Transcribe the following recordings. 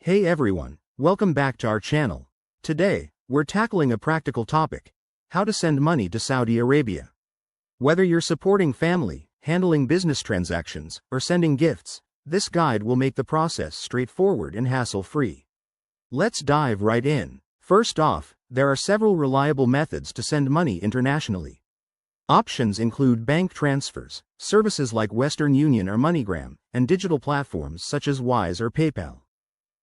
Hey everyone, welcome back to our channel. Today, we're tackling a practical topic: how to send money to Saudi Arabia. Whether you're supporting family, handling business transactions, or sending gifts, this guide will make the process straightforward and hassle-free. Let's dive right in. First off, there are several reliable methods to send money internationally. Options include bank transfers, services like Western Union or MoneyGram, and digital platforms such as Wise or PayPal.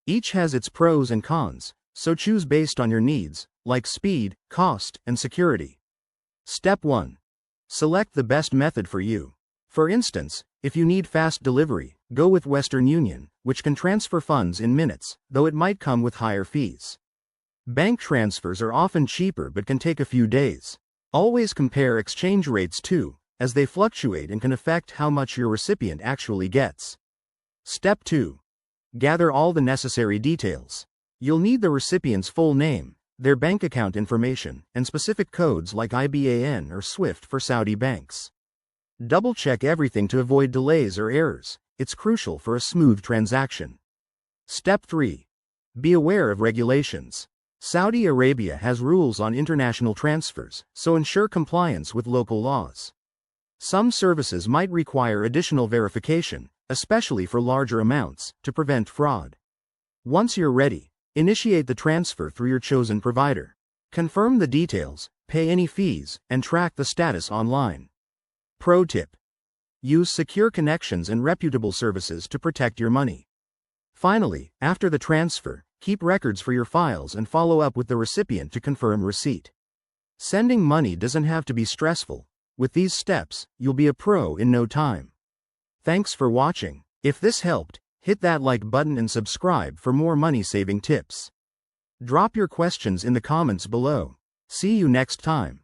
Each has its pros and cons, so choose based on your needs, like speed, cost, and security. Step 1. Select the best method for you. For instance, if you need fast delivery, go with Western Union, which can transfer funds in minutes, though it might come with higher fees. Bank transfers are often cheaper but can take a few days. Always compare exchange rates too, as they fluctuate and can affect how much your recipient actually gets. Step 2. Gather all the necessary details. You'll need the recipient's full name, their bank account information, and specific codes like IBAN or SWIFT for Saudi banks. Double-check everything to avoid delays or errors. It's crucial for a smooth transaction. Step 3. Be aware of regulations. Saudi Arabia has rules on international transfers, so ensure compliance with local laws. Some services might require additional verification, especially for larger amounts, to prevent fraud. Once you're ready, initiate the transfer through your chosen provider. Confirm the details, pay any fees, and track the status online. Pro tip: use secure connections and reputable services to protect your money. Finally, after the transfer, keep records for your files and follow up with the recipient to confirm receipt. Sending money doesn't have to be stressful. With these steps, you'll be a pro in no time. Thanks for watching. If this helped, hit that like button and subscribe for more money-saving tips. Drop your questions in the comments below. See you next time.